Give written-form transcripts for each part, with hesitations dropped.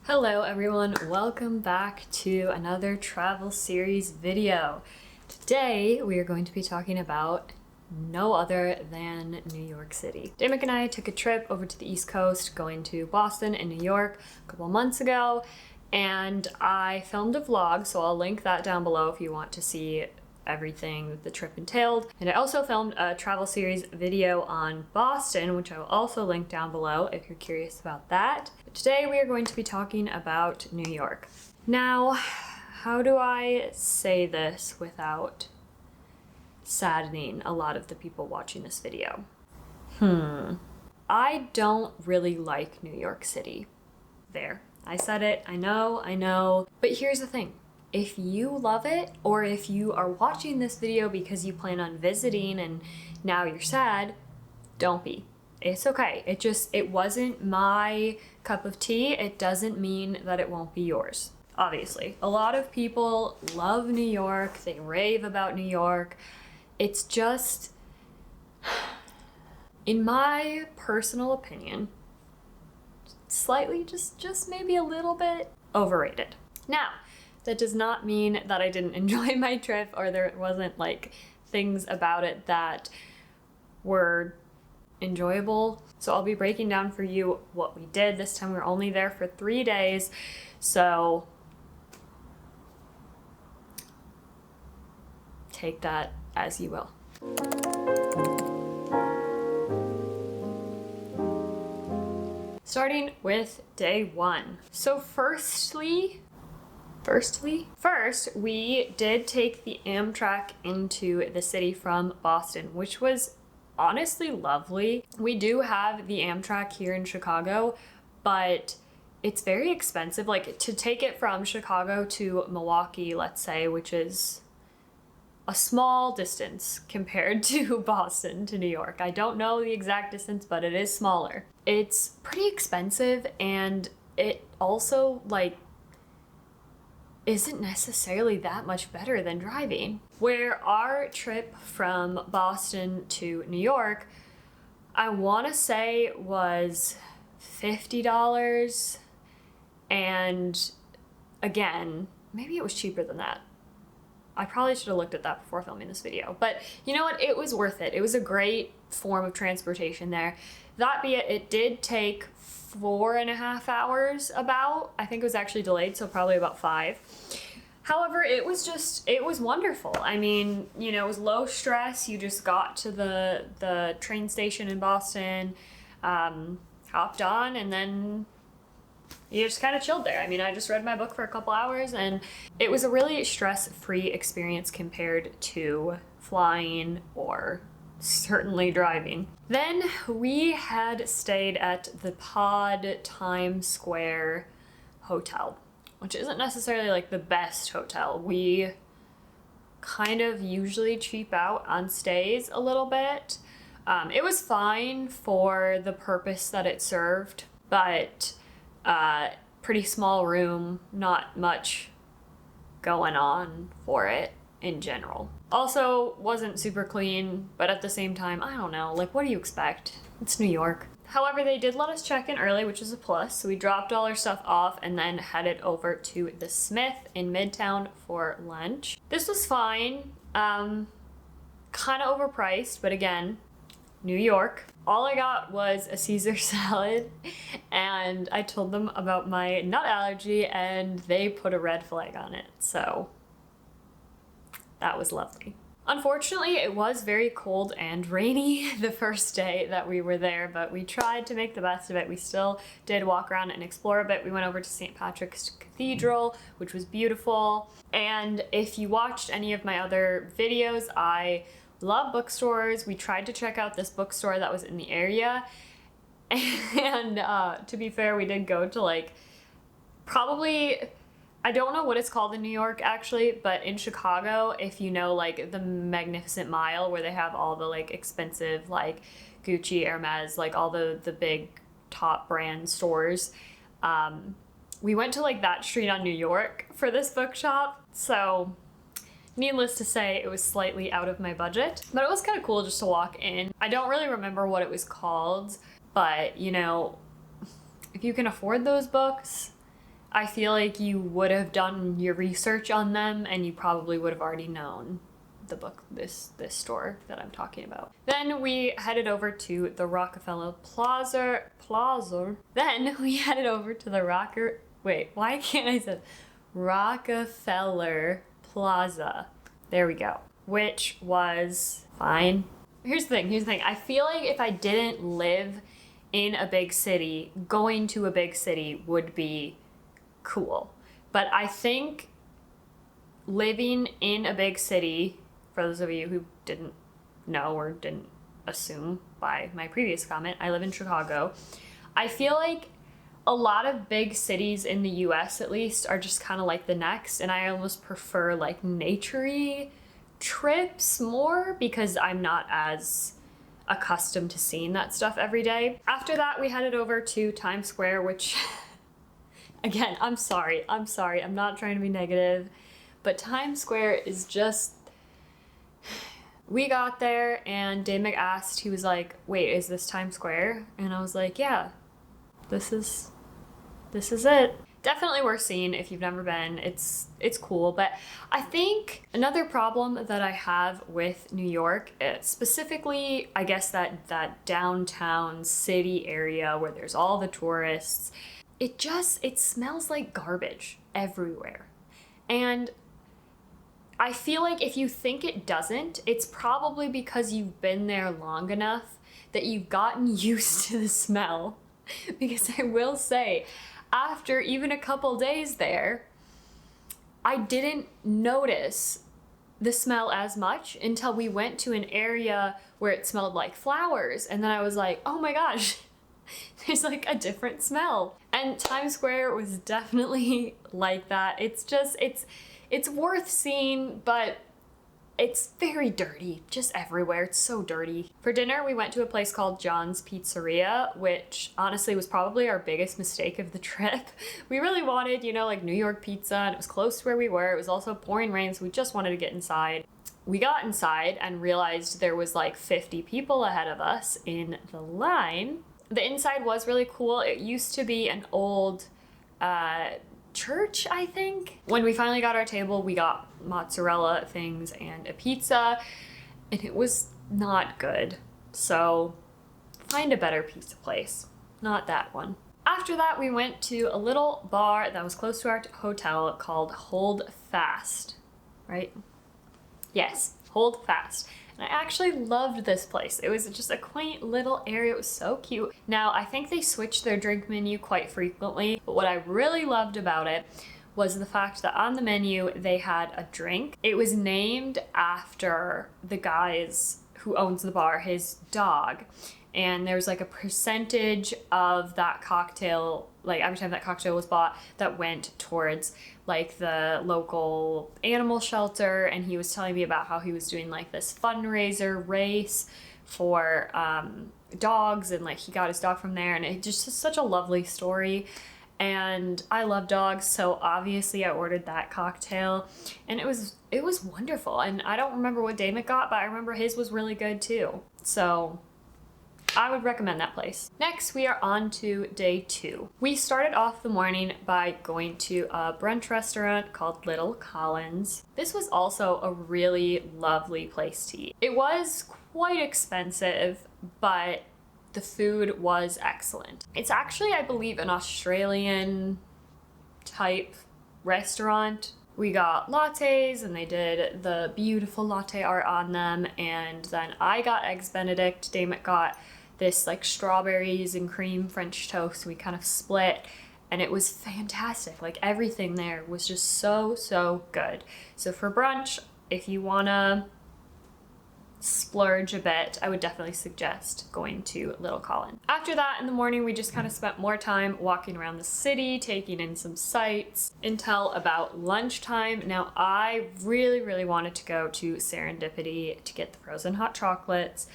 Hello everyone, welcome back to another travel series video. Today we are going to be talking about no other than New York City. Damick and I took a trip over to the East Coast, going to Boston and New York a couple months ago, and I filmed a vlog, so I'll link that down below if you want to see everything that the trip entailed. And I also filmed a travel series video on Boston, which I will also link down below if you're curious about that. But today we are going to be talking about New York. Now, how do I say this without saddening a lot of the people watching this video? I don't really like New York City. There, I said it, I know. But here's the thing. If you love it, or if you are watching this video because you plan on visiting and now you're sad, don't be. It's okay. It wasn't my cup of tea. It doesn't mean that it won't be yours. Obviously, a lot of people love New York. They rave about New York. It's just, in my personal opinion, slightly, just maybe a little bit overrated. Now, that does not mean that I didn't enjoy my trip or there wasn't like things about it that were enjoyable. So I'll be breaking down for you what we did. This time we were only there for 3 days, so take that as you will. Starting with day one. So first, we did take the Amtrak into the city from Boston, which was honestly lovely. We do have the Amtrak here in Chicago, but it's very expensive. Like, to take it from Chicago to Milwaukee, let's say, which is a small distance compared to Boston to New York. I don't know the exact distance, but it is smaller. It's pretty expensive, and it also, like, isn't necessarily that much better than driving. Where our trip from Boston to New York, I want to say was $50, and again, maybe it was cheaper than that. I probably should have looked at that before filming this video, but you know what? It was worth it. It was a great form of transportation there. That be it did take 4.5 hours about. I think it was actually delayed, so probably about 5. However, it was wonderful. I mean, you know, it was low stress. You just got to the train station in Boston, hopped on, and then you just kind of chilled there. I mean, I just read my book for a couple hours, and it was a really stress-free experience compared to flying or certainly driving. Then we had stayed at the Pod Times Square Hotel, which isn't necessarily like the best hotel. We kind of usually cheap out on stays a little bit. It was fine for the purpose that it served, but pretty small room, not much going on for it in general. Also, wasn't super clean, but at the same time, I don't know, like, what do you expect? It's New York. However, they did let us check in early, which is a plus, so we dropped all our stuff off and then headed over to the Smith in Midtown for lunch. This was fine, kind of overpriced, but again, New York. All I got was a Caesar salad, and I told them about my nut allergy, and they put a red flag on it, so that was lovely. Unfortunately, it was very cold and rainy the first day that we were there, but we tried to make the best of it. We still did walk around and explore a bit. We went over to St. Patrick's Cathedral, which was beautiful. And if you watched any of my other videos, I love bookstores. We tried to check out this bookstore that was in the area. And to be fair, we did go to like probably, I don't know what it's called in New York actually, but in Chicago, if you know like the Magnificent Mile where they have all the like expensive like Gucci, Hermes, like all the big top brand stores, we went to like that street on New York for this bookshop. So needless to say, it was slightly out of my budget, but it was kind of cool just to walk in. I don't really remember what it was called, but you know, if you can afford those books, I feel like you would have done your research on them and you probably would have already known the book, this store that I'm talking about. Then we headed over to the Rockefeller Plaza. Then we headed over to the Rockefeller Plaza. There we go. Which was fine. Here's the thing. I feel like if I didn't live in a big city, going to a big city would be cool. But I think living in a big city, for those of you who didn't know or didn't assume by my previous comment, I live in Chicago. I feel like a lot of big cities in the US at least are just kind of like the next, and I almost prefer like nature-y trips more because I'm not as accustomed to seeing that stuff every day. After that, we headed over to Times Square, which again, I'm sorry. I'm not trying to be negative, but Times Square is just, we got there and Damick asked, he was like, wait, is this Times Square? And I was like, yeah, this is it. Definitely worth seeing if you've never been. It's cool, but I think another problem that I have with New York, specifically, I guess that downtown city area where there's all the tourists, it smells like garbage everywhere. And I feel like if you think it doesn't, it's probably because you've been there long enough that you've gotten used to the smell. Because I will say, after even a couple days there, I didn't notice the smell as much until we went to an area where it smelled like flowers. And then I was like, oh my gosh, there's like a different smell. And Times Square was definitely like that. It's worth seeing, but it's very dirty, just everywhere. It's so dirty. For dinner, we went to a place called John's Pizzeria, which honestly was probably our biggest mistake of the trip. We really wanted, like New York pizza, and it was close to where we were. It was also pouring rain, so we just wanted to get inside. We got inside and realized there was like 50 people ahead of us in the line. The inside was really cool. It used to be an old church, I think. When we finally got our table, we got mozzarella things and a pizza, and it was not good. So find a better pizza place, not that one. After that, we went to a little bar that was close to our hotel called Hold Fast, right? Yes, Hold Fast. And I actually loved this place. It was just a quaint little area. It was so cute. Now, I think they switched their drink menu quite frequently, but what I really loved about it was the fact that on the menu, they had a drink. It was named after the guys who owns the bar, his dog. And there was like a percentage of that cocktail, like every time that cocktail was bought, that went towards like the local animal shelter. And he was telling me about how he was doing like this fundraiser race for dogs, and like he got his dog from there, and it just is such a lovely story. And I love dogs, so obviously I ordered that cocktail, and it was wonderful. And I don't remember what Damick got, but I remember his was really good too. So I would recommend that place. Next, we are on to day 2. We started off the morning by going to a brunch restaurant called Little Collins. This was also a really lovely place to eat. It was quite expensive, but the food was excellent. It's actually, I believe, an Australian type restaurant. We got lattes, and they did the beautiful latte art on them, and then I got Eggs Benedict. Damick got this like strawberries and cream French toast. We kind of split, and it was fantastic. Like everything there was just so good. So for brunch, if you wanna splurge a bit, I would definitely suggest going to Little Collins. After that, in the morning, we just kind of spent more time walking around the city, taking in some sights until about lunchtime. Now, I really wanted to go to Serendipity to get the frozen hot chocolates,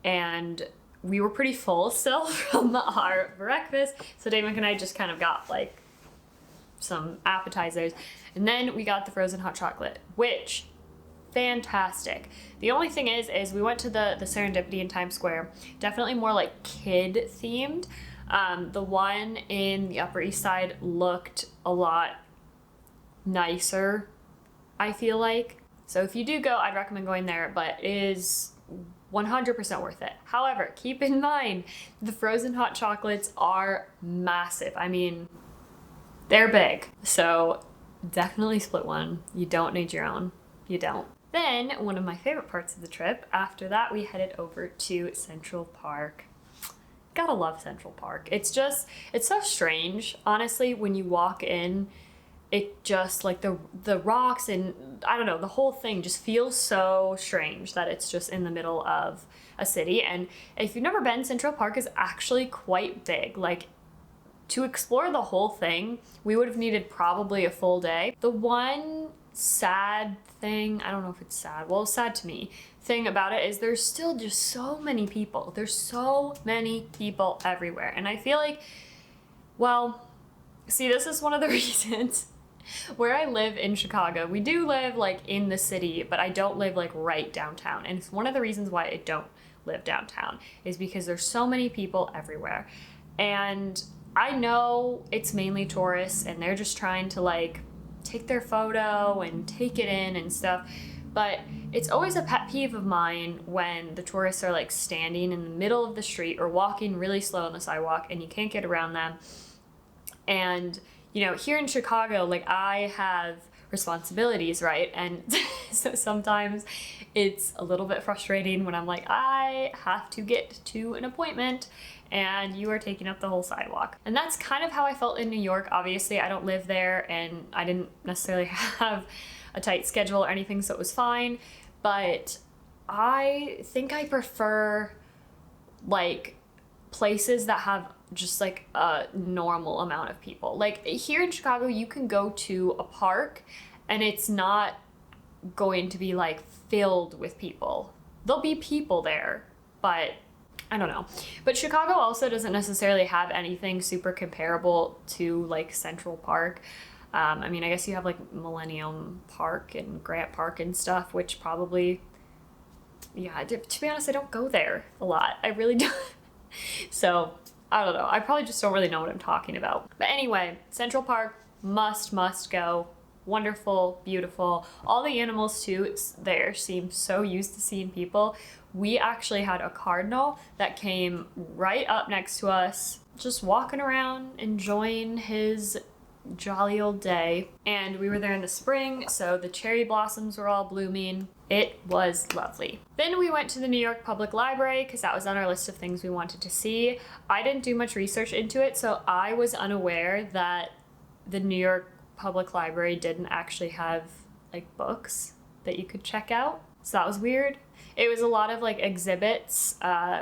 and we were pretty full still from our breakfast, so Damick and I just kind of got like some appetizers, and then we got the frozen hot chocolate, which fantastic. The only thing is we went to the Serendipity in Times Square, definitely more like kid themed. The one in the Upper East Side looked a lot nicer, I feel like. So if you do go, I'd recommend going there, but it is 100% worth it. However, keep in mind, the frozen hot chocolates are massive. I mean, they're big. So definitely split one. You don't need your own. You don't. Then, one of my favorite parts of the trip, after that we headed over to Central Park. Gotta love Central Park. It's so strange, honestly, when you walk in. It just, like, the rocks and, I don't know, the whole thing just feels so strange that it's just in the middle of a city. And if you've never been, Central Park is actually quite big. Like, to explore the whole thing, we would have needed probably a full day. The one sad thing, I don't know if it's sad, well, it's sad to me, thing about it is there's still just so many people. There's so many people everywhere. And I feel like, well, see, this is one of the reasons where I live in Chicago. We do live like in the city, but I don't live like right downtown. And it's one of the reasons why I don't live downtown is because there's so many people everywhere. And I know it's mainly tourists and they're just trying to like take their photo and take it in and stuff. But it's always a pet peeve of mine when the tourists are like standing in the middle of the street or walking really slow on the sidewalk and you can't get around them. And, you know, here in Chicago, like I have responsibilities, right? And so sometimes it's a little bit frustrating when I'm like, I have to get to an appointment and you are taking up the whole sidewalk. And that's kind of how I felt in New York. Obviously, I don't live there and I didn't necessarily have a tight schedule or anything, so it was fine. But I think I prefer like places that have just like a normal amount of people. Like here in Chicago, you can go to a park and it's not going to be like filled with people. There'll be people there, but I don't know. But Chicago also doesn't necessarily have anything super comparable to like Central Park. I mean, I guess you have like Millennium Park and Grant Park and stuff, which probably, yeah, to be honest, I don't go there a lot. I really don't. So I don't know. I probably just don't really know what I'm talking about. But anyway, Central Park, must go. Wonderful, beautiful. All the animals too there seem so used to seeing people. We actually had a cardinal that came right up next to us, just walking around, enjoying his jolly old day. And we were there in the spring, so the cherry blossoms were all blooming. It was lovely. Then we went to the New York Public Library because that was on our list of things we wanted to see. I didn't do much research into it, so I was unaware that the New York Public Library didn't actually have like books that you could check out. So that was weird. It was a lot of like exhibits.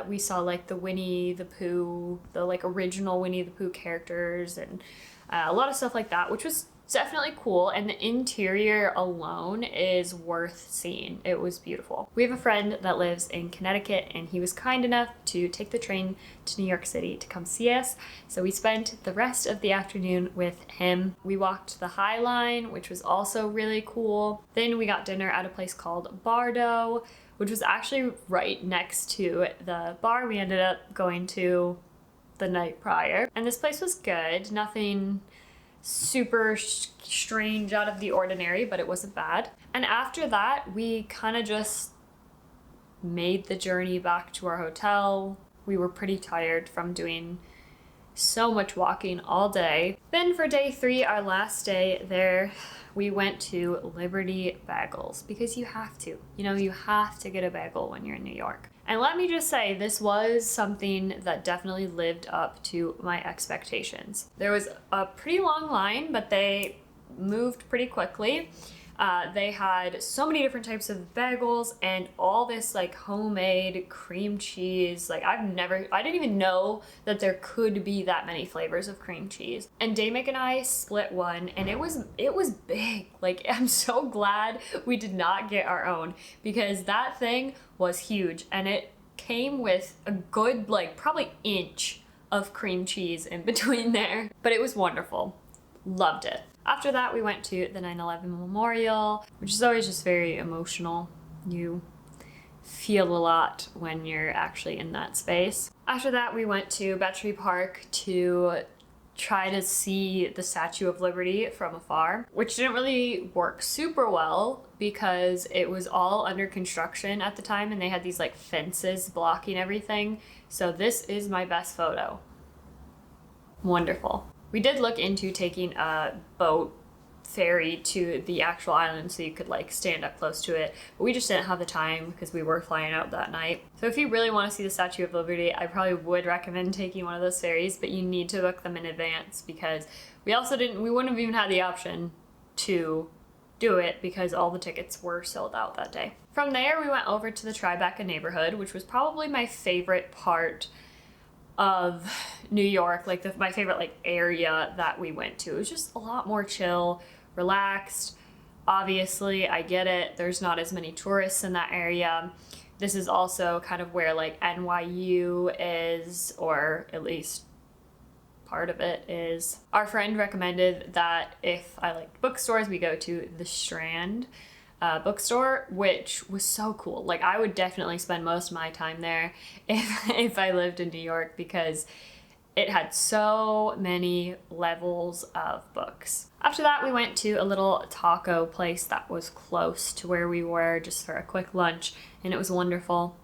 We saw like the Winnie the Pooh, the like original Winnie the Pooh characters and a lot of stuff like that, which was definitely cool. And the interior alone is worth seeing. It was beautiful. We have a friend that lives in Connecticut and he was kind enough to take the train to New York City to come see us. So we spent the rest of the afternoon with him. We walked the High Line, which was also really cool. Then we got dinner at a place called Bardo, which was actually right next to the bar we ended up going to the night prior. And this place was good. Nothing super strange out of the ordinary, but it wasn't bad. And after that, we kind of just made the journey back to our hotel. We were pretty tired from doing so much walking all day. Then for day 3, our last day there, we went to Liberty Bagels because you have to. You know, you have to get a bagel when you're in New York. And let me just say, this was something that definitely lived up to my expectations. There was a pretty long line, but they moved pretty quickly. They had so many different types of bagels and all this like homemade cream cheese. Like I didn't even know that there could be that many flavors of cream cheese. And Damick and I split one and it was big. Like I'm so glad we did not get our own because that thing was huge and it came with a good like probably inch of cream cheese in between there. But it was wonderful. Loved it. After that, we went to the 9/11 Memorial, which is always just very emotional. You feel a lot when you're actually in that space. After that, we went to Battery Park to try to see the Statue of Liberty from afar, which didn't really work super well because it was all under construction at the time and they had these like fences blocking everything. So this is my best photo. Wonderful. We did look into taking a boat ferry to the actual island so you could like stand up close to it, but we just didn't have the time because we were flying out that night. So if you really want to see the Statue of Liberty, I probably would recommend taking one of those ferries, but you need to book them in advance because we wouldn't have even had the option to do it because all the tickets were sold out that day. From there, we went over to the Tribeca neighborhood, which was probably my favorite part of New York, like my favorite like area that we went to. It was just a lot more chill, relaxed. Obviously, I get it, there's not as many tourists in that area. This is also kind of where like NYU is, or at least part of it is. Our friend recommended that if I like bookstores, we go to the Strand bookstore, which was so cool. Like I would definitely spend most of my time there if I lived in New York because it had so many levels of books. After that, we went to a little taco place that was close to where we were just for a quick lunch, and it was wonderful.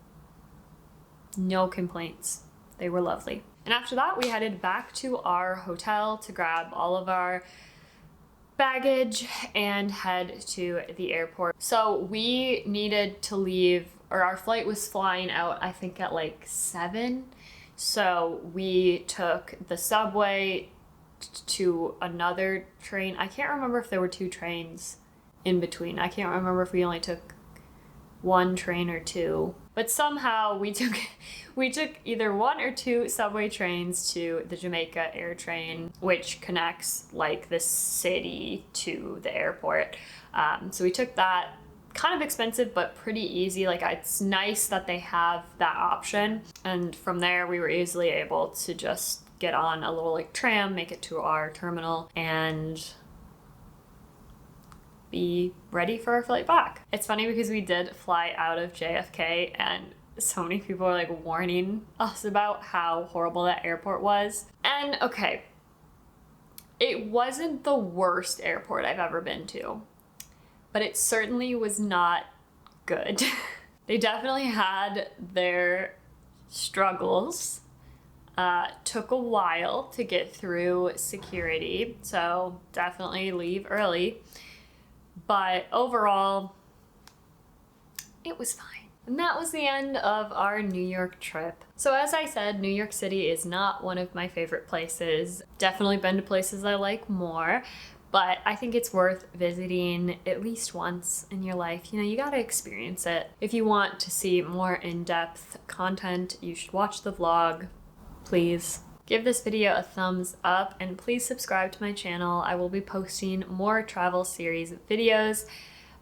No complaints. They were lovely. And after that, we headed back to our hotel to grab all of our baggage and head to the airport. So we needed to leave, or our flight was flying out I think at like 7. So we took the subway to another train. I can't remember if there were 2 trains in between. I can't remember if we only took 1 train or 2. But somehow we took either 1 or 2 subway trains to the Jamaica Air train, which connects like the city to the airport. So we took that. Kind of expensive, but pretty easy. Like it's nice that they have that option. And from there, we were easily able to just get on a little like tram, make it to our terminal, and be ready for our flight back. It's funny because we did fly out of JFK and so many people were like warning us about how horrible that airport was. And okay, it wasn't the worst airport I've ever been to, but it certainly was not good. They definitely had their struggles. Took a while to get through security, so definitely leave early. But overall, it was fine. And that was the end of our New York trip. So as I said, New York City is not one of my favorite places. Definitely been to places I like more, but I think it's worth visiting at least once in your life. You know, you gotta experience it. If you want to see more in-depth content, you should watch the vlog. Please give this video a thumbs up and please subscribe to my channel. I will be posting more travel series videos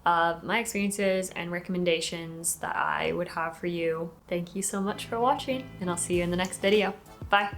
of my experiences and recommendations that I would have for you. Thank you so much for watching, and I'll see you in the next video. Bye.